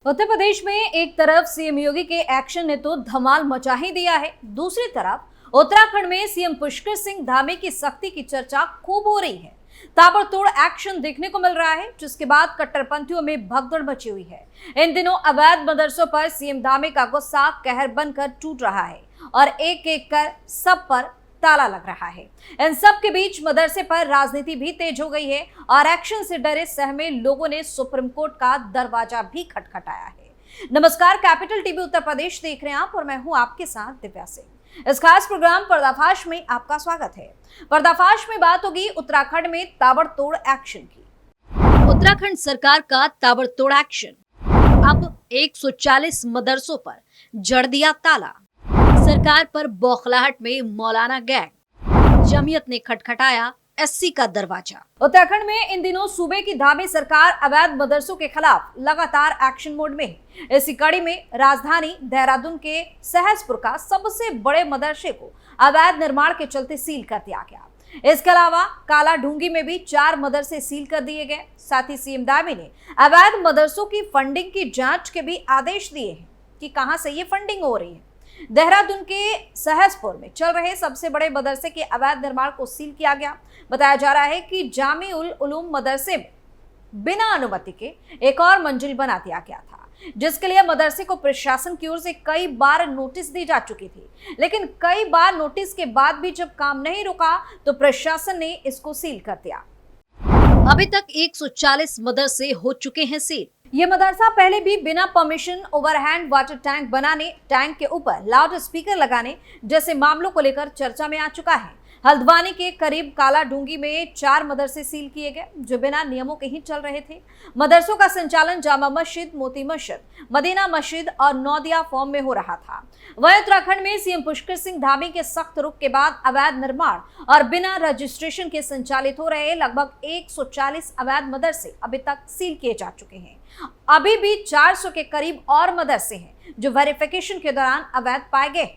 उत्तर प्रदेश में एक तरफ सीएम योगी के एक्शन ने तो धमाल मचा ही दिया है, दूसरी तरफ उत्तराखंड में सीएम पुष्कर सिंह धामी की सख्ती की चर्चा खूब हो रही है। ताबड़तोड़ एक्शन देखने को मिल रहा है, जिसके बाद कट्टरपंथियों में भगदड़ मची हुई है। इन दिनों अवैध मदरसों पर सीएम धामी का गुस्सा कहर बनकर टूट रहा है और एक एक कर सब पर ताला लग रहा है। इन सब के बीच मदरसे पर राजनीति भी तेज हो गई है और एक्शन से डरे सहमे लोगों ने सुप्रीम कोर्ट का दरवाजा भी खटखटाया है। नमस्कार, कैपिटल टीवी उत्तर प्रदेश देख रहे हैं आप और मैं हूं आपके साथ दिव्या सिंह। इस खास प्रोग्राम पर्दाफाश में आपका स्वागत है। पर्दाफाश में बात होगी उत्तराखंड में ताबड़तोड़ एक्शन की। उत्तराखंड सरकार का ताबड़तोड़ एक्शन, अब 140 मदरसों पर जड़ दिया ताला। सरकार पर बौखलाहट में मौलाना गैंग, जमीयत ने खटखटाया एससी का दरवाजा। उत्तराखंड में इन दिनों सूबे की धामी सरकार अवैध मदरसों के खिलाफ लगातार एक्शन मोड में है। इसी कड़ी में राजधानी देहरादून के सहसपुर का सबसे बड़े मदरसे को अवैध निर्माण के चलते सील कर दिया गया। इसके अलावा काला ढूंगी में भी 4 मदरसे सील कर दिए गए। साथ ही सीएम धामी ने अवैध मदरसों की फंडिंग की जांच के भी आदेश दिए हैं कि कहां से ये फंडिंग हो रही है। देहरादून के सहसपुर में चल रहे सबसे बड़े मदरसे के अवैध निर्माण को सील किया गया। बताया जा रहा है कि जामी उल उलूम मदरसे में बिना अनुमति के एक और मंजिल बना दिया गया था, जिसके लिए मदरसे को प्रशासन की ओर से कई बार नोटिस दी जा चुकी थी। लेकिन कई बार नोटिस के बाद भी जब काम नहीं रुका तो प्रशासन ने इसको सील कर दिया। अभी तक 140 मदरसे हो चुके हैं सील। ये मदरसा पहले भी बिना परमिशन ओवरहैंड वाटर टैंक बनाने, टैंक के ऊपर लाउड स्पीकर लगाने जैसे मामलों को लेकर चर्चा में आ चुका है। हल्द्वानी के करीब काला डूंगी में 4 मदरसे सील किए गए, जो बिना नियमों के ही चल रहे थे। मदरसों का संचालन जामा मस्जिद, मोती मस्जिद, मदीना मस्जिद और नौदिया फॉर्म में हो रहा था। वहीं उत्तराखंड में सीएम पुष्कर सिंह धामी के सख्त रुख के बाद अवैध निर्माण और बिना रजिस्ट्रेशन के संचालित हो रहे लगभग 140 अवैध मदरसे अभी तक सील किए जा चुके हैं। अभी भी 400 के करीब और मदरसे हैं जो वेरिफिकेशन के दौरान अवैध पाए गए।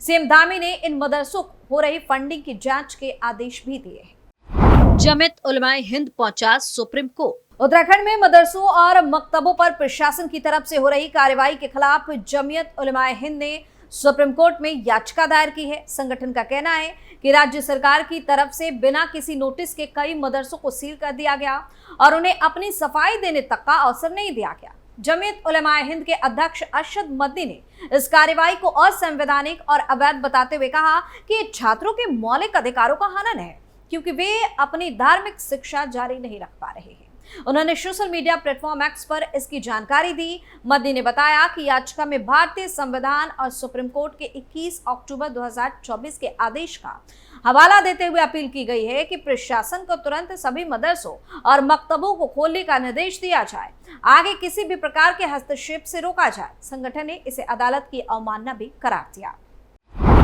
सीएम धामी ने इन मदरसों को हो रही फंडिंग की जांच के आदेश भी दिए हैं। जमीयत उलमाए हिंद पहुंचा सुप्रीम कोर्ट। उत्तराखंड में मदरसों और मकतबों पर प्रशासन की तरफ से हो रही कार्रवाई के खिलाफ जमीयत उलमाए हिंद ने सुप्रीम कोर्ट में याचिका दायर की है। संगठन का कहना है कि राज्य सरकार की तरफ से बिना किसी नोटिस के कई मदरसों को सील कर दिया गया और उन्हें अपनी सफाई देने तक का अवसर नहीं दिया गया। जमीयत उलमाए हिंद के अध्यक्ष अरशद मदनी ने इस कार्रवाई को असंवैधानिक और अवैध बताते हुए कहा कि ये छात्रों के मौलिक अधिकारों का हनन है, क्योंकि वे अपनी धार्मिक शिक्षा जारी नहीं रख पा रहे हैं। उन्होंने सोशल मीडिया प्लेटफॉर्म एक्स पर इसकी जानकारी दी। मदनी ने बताया कि याचिका में भारतीय संविधान और सुप्रीम कोर्ट के 21 अक्टूबर 2024 के आदेश का हवाला देते हुए अपील की गई है कि प्रशासन को तुरंत सभी मदरसों और मकतबों को खोलने का निर्देश दिया जाए, आगे किसी भी प्रकार के हस्तक्षेप से रोका जाए। संगठन ने इसे अदालत की अवमानना भी करार दिया।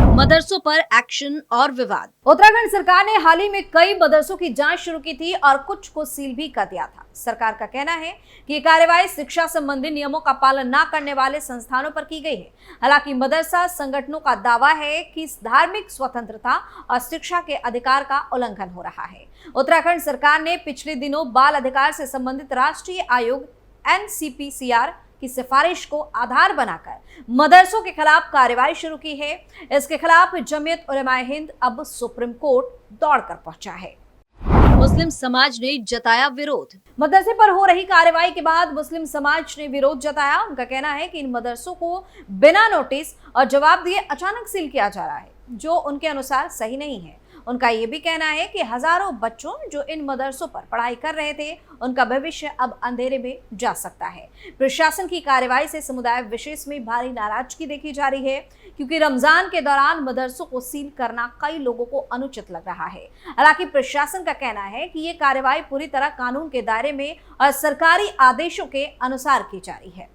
मदरसों पर एक्शन और विवाद। उत्तराखंड सरकार ने हाल ही में कई मदरसों की जांच शुरू की थी और कुछ को सील भी कर दिया था। सरकार का कहना है कि ये कार्रवाई शिक्षा संबंधी नियमों का पालन न करने वाले संस्थानों पर की गई है। हालांकि मदरसा संगठनों का दावा है कि धार्मिक स्वतंत्रता और शिक्षा के अधिकार का उल्लंघन हो रहा है। उत्तराखंड सरकार ने पिछले दिनों बाल अधिकार से संबंधित राष्ट्रीय आयोग NCPCR की सिफारिश को आधार बनाकर मदरसों के खिलाफ कार्रवाई शुरू की है। इसके खिलाफ जमीयत उलमाए हिंद अब सुप्रीम कोर्ट दौड़कर पहुंचा है। मुस्लिम समाज ने जताया विरोध। मदरसे पर हो रही कार्रवाई के बाद मुस्लिम समाज ने विरोध जताया। उनका कहना है कि इन मदरसों को बिना नोटिस और जवाब दिए अचानक सील किया जा रहा है, जो उनके अनुसार सही नहीं है। उनका ये भी कहना है कि हजारों बच्चों जो इन मदरसों पर पढ़ाई कर रहे थे, उनका भविष्य अब अंधेरे में जा सकता है। प्रशासन की कार्रवाई से समुदाय विशेष में भारी नाराजगी देखी जा रही है, क्योंकि रमजान के दौरान मदरसों को सील करना कई लोगों को अनुचित लग रहा है। हालांकि प्रशासन का कहना है कि ये कार्रवाई पूरी तरह कानून के दायरे में और सरकारी आदेशों के अनुसार की जा रही है।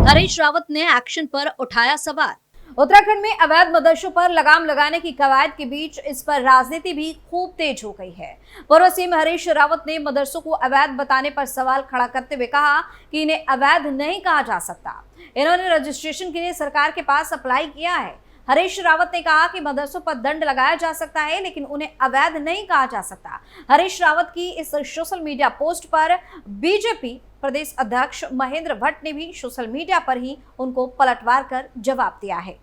हरीश रावत ने एक्शन पर उठाया सवाल। उत्तराखंड में अवैध मदरसों पर लगाम लगाने की कवायद के बीच इस पर राजनीति भी खूब तेज हो गई है। पूर्व सीएम हरीश रावत ने मदरसों को अवैध बताने पर सवाल खड़ा करते हुए कहा कि इन्हें अवैध नहीं कहा जा सकता। इन्होंने रजिस्ट्रेशन के लिए सरकार के पास अप्लाई किया है। हरीश रावत ने कहा कि मदरसों पर दंड लगाया जा सकता है, लेकिन उन्हें अवैध नहीं कहा जा सकता। हरीश रावत की इस सोशल मीडिया पोस्ट पर बीजेपी प्रदेश अध्यक्ष महेंद्र भट्ट ने भी सोशल मीडिया पर ही उनको पलटवार कर जवाब दिया है।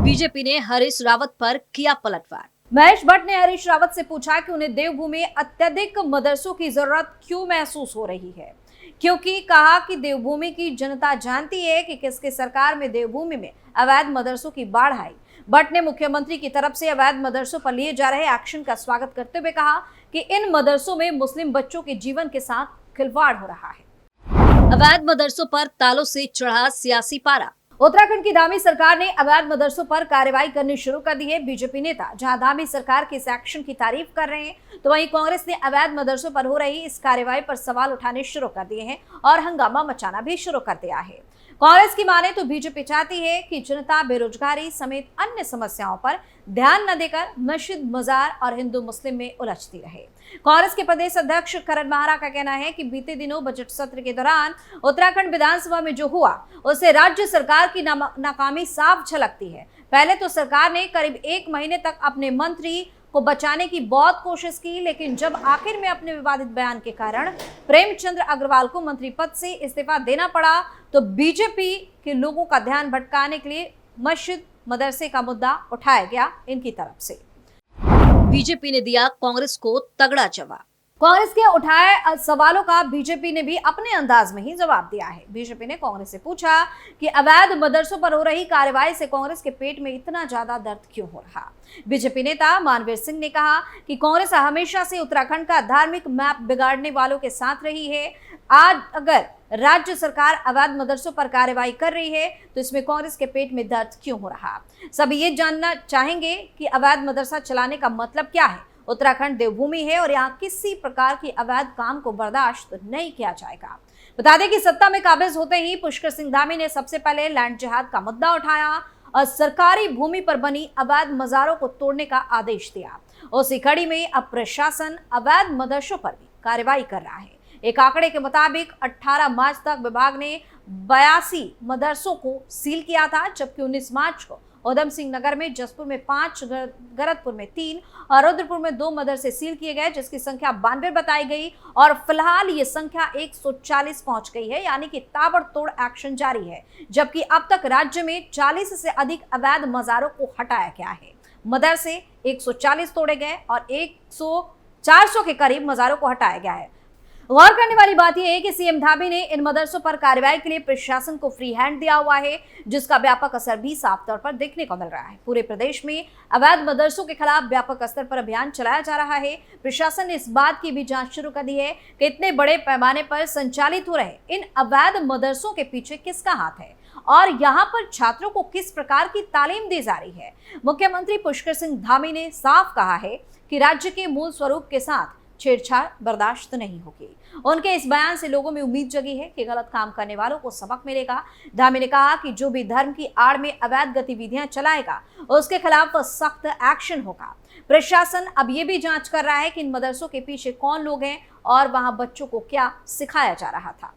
बीजेपी ने हरीश रावत पर किया पलटवार। महेश भट्ट ने हरीश रावत से पूछा कि उन्हें देवभूमि में अत्यधिक मदरसों की जरूरत क्यों महसूस हो रही है, क्योंकि कहा कि देवभूमि की जनता जानती है कि किसकी सरकार में देवभूमि में अवैध मदरसों की बाढ़ आई। भट्ट ने मुख्यमंत्री की तरफ से अवैध मदरसों पर लिए जा रहे एक्शन का स्वागत करते हुए कहा कि इन मदरसों में मुस्लिम बच्चों के जीवन के साथ खिलवाड़ हो रहा है। अवैध मदरसों पर तालों से चढ़ा सियासी पारा। उत्तराखंड की धामी सरकार ने अवैध मदरसों पर कार्रवाई करनी शुरू कर दी है। बीजेपी नेता जहां धामी सरकार के इस एक्शन की तारीफ कर रहे हैं, तो वहीं कांग्रेस ने अवैध मदरसों पर हो रही इस कार्रवाई पर सवाल उठाने शुरू कर दिए हैं और हंगामा मचाना भी शुरू कर दिया है। कांग्रेस की माने तो बीजेपी चाहती है कि जनता बेरोजगारी समेत अन्य समस्याओं पर ध्यान न देकर मस्जिद, मजार और हिंदू मुस्लिम में उलझती रहे। कांग्रेस के प्रदेश अध्यक्ष करण माहरा का कहना है कि बीते दिनों बजट सत्र के दौरान उत्तराखंड विधानसभा में जो हुआ उससे राज्य सरकार की नाकामी साफ झलकती है। पहले तो सरकार ने करीब 1 महीने तक अपने मंत्री को बचाने की बहुत कोशिश की, लेकिन जब आखिर में अपने विवादित बयान के कारण प्रेमचंद्र अग्रवाल को मंत्री पद से इस्तीफा देना पड़ा, तो बीजेपी के लोगों का ध्यान भटकाने के लिए मस्जिद, मदरसे का मुद्दा उठाया गया इनकी तरफ से। बीजेपी ने दिया कांग्रेस को तगड़ा जवाब। कांग्रेस के उठाए सवालों का बीजेपी ने भी अपने अंदाज में ही जवाब दिया है। बीजेपी ने कांग्रेस से पूछा कि अवैध मदरसों पर हो रही कार्रवाई से कांग्रेस के पेट में इतना ज्यादा दर्द क्यों हो रहा। बीजेपी नेता मानवीर सिंह ने कहा कि कांग्रेस हमेशा से उत्तराखंड का धार्मिक मैप बिगाड़ने वालों के साथ रही है। आज अगर राज्य सरकार अवैध मदरसों पर कार्रवाई कर रही है तो इसमें कांग्रेस के पेट में दर्द क्यों हो रहा। सभी ये जानना चाहेंगे कि अवैध मदरसा चलाने का मतलब क्या है। उत्तराखंड देवभूमि है और यहाँ किसी प्रकार की अवैध काम को बर्दाश्त नहीं किया जाएगा। बता दें कि सत्ता में काबिज होते ही पुष्कर सिंह धामी ने सबसे पहले लैंड जिहाद का मुद्दा उठाया और सरकारी भूमि पर बनी अवैध मजारों को तोड़ने का आदेश दिया। उसी कड़ी में अब प्रशासन अवैध मदरसों पर भी कार्रवाई कर रहा है। एक आंकड़े के मुताबिक 18 मार्च तक विभाग ने 82 मदरसों को सील किया था, जबकि 19 मार्च को उधम सिंह नगर में, जसपुर में 5, गरतपुर में 3 और रुद्रपुर में 2 मदरसे सील किए गए, जिसकी संख्या 92 बताई गई और फिलहाल ये संख्या 140 पहुंच गई है, यानी कि ताबड़तोड़ एक्शन जारी है। जबकि अब तक राज्य में 40 से अधिक अवैध मजारों को हटाया गया है। मदरसे 140 तोड़े गए और 400 के करीब मजारों को हटाया गया है। गौर करने वाली बात यह है कि सीएम धामी ने इन मदरसों पर कार्रवाई के लिए प्रशासन को फ्री हैंड दिया हुआ है, जिसका व्यापक असर भी साफ तौर पर देखने को मिल रहा है। पूरे प्रदेश में अवैध मदरसों के खिलाफ व्यापक स्तर पर अभियान चलाया जा रहा है। प्रशासन ने इस बात की भी जांच शुरू कर दी है कि इतने बड़े पैमाने पर संचालित हो रहे इन अवैध मदरसों के पीछे किसका हाथ है और यहाँ पर छात्रों को किस प्रकार की तालीम दी जा रही है। मुख्यमंत्री पुष्कर सिंह धामी ने साफ कहा है कि राज्य के मूल स्वरूप के साथ छेड़छाड़ बर्दाश्त नहीं होगी। उनके इस बयान से लोगों में उम्मीद जगी है कि गलत काम करने वालों को सबक मिलेगा। धामी ने कहा कि जो भी धर्म की आड़ में अवैध गतिविधियां चलाएगा उसके खिलाफ सख्त एक्शन होगा। प्रशासन अब ये भी जांच कर रहा है कि इन मदरसों के पीछे कौन लोग हैं और वहां बच्चों को क्या सिखाया जा रहा था।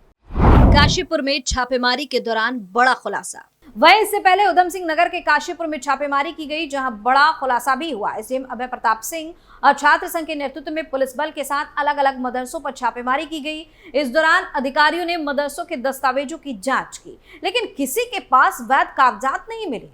काशीपुर में छापेमारी के दौरान बड़ा खुलासा। वहीं इससे पहले उधम सिंह नगर के काशीपुर में छापेमारी की गई, जहां बड़ा खुलासा भी हुआ। एसडीएम अभय प्रताप सिंह और छात्र संघ के नेतृत्व में पुलिस बल के साथ अलग अलग मदरसों पर छापेमारी की गई। इस दौरान अधिकारियों ने मदरसों के दस्तावेजों की जांच की, लेकिन किसी के पास वैध कागजात नहीं मिले।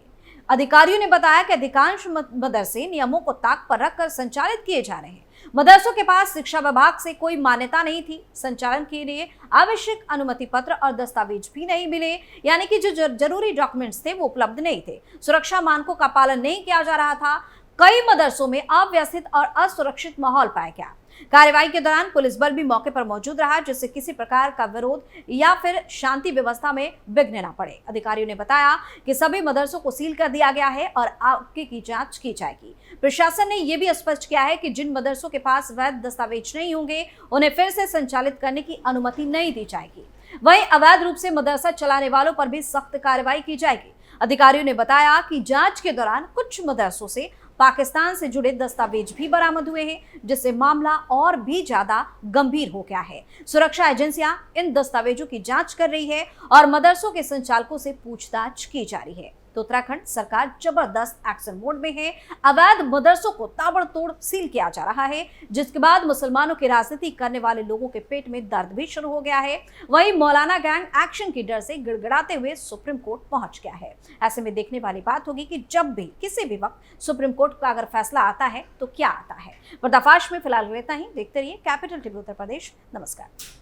अधिकारियों ने बताया कि अधिकांश मदरसे नियमों को ताक पर रखकर संचालित किए जा रहे हैं। मदरसों के पास शिक्षा विभाग से कोई मान्यता नहीं थी। संचालन के लिए आवश्यक अनुमति पत्र और दस्तावेज भी नहीं मिले, यानी कि जो जरूरी डॉक्यूमेंट्स थे वो उपलब्ध नहीं थे। सुरक्षा मानकों का पालन नहीं किया जा रहा था। कई मदरसों में अव्यवस्थित और असुरक्षित माहौल पाया गया। कार्रवाई के दौरान पुलिस बल भी मौके पर मौजूद रहा, जिससे किसी प्रकार का विरोध या फिर शांति व्यवस्था में विघ्न न पड़े। अधिकारियों ने बताया कि सभी मदरसों को सील कर दिया गया है और आगे की जांच की जाएगी। प्रशासन ने यह भी स्पष्ट किया है कि जिन मदरसों के पास वैध दस्तावेज नहीं होंगे उन्हें फिर से संचालित करने की अनुमति नहीं दी जाएगी। वहीं अवैध रूप से मदरसा चलाने वालों पर भी सख्त कार्रवाई की जाएगी। अधिकारियों ने बताया कि जांच के दौरान कुछ मदरसों से पाकिस्तान से जुड़े दस्तावेज भी बरामद हुए हैं, जिससे मामला और भी ज्यादा गंभीर हो गया है। सुरक्षा एजेंसियां इन दस्तावेजों की जांच कर रही है और मदरसों के संचालकों से पूछताछ की जा रही है। तो उत्तराखंड सरकार जबरदस्त एक्शन मोड में है। अवैध मदरसों को ताबड़तोड़ सील किया जा रहा है, जिसके बाद मुसलमानों की राजनीति करने वाले लोगों के पेट में दर्द भी शुरू हो गया है। वहीं मौलाना गैंग एक्शन की डर से गिड़गिड़ाते हुए सुप्रीम कोर्ट पहुंच गया है। ऐसे में देखने वाली बात होगी कि जब भी किसी भी वक्त सुप्रीम कोर्ट का अगर फैसला आता है तो क्या आता है। पर्दाफाश में फिलहाल रहता ही, देखते रहिए कैपिटल टीवी उत्तर प्रदेश। नमस्कार।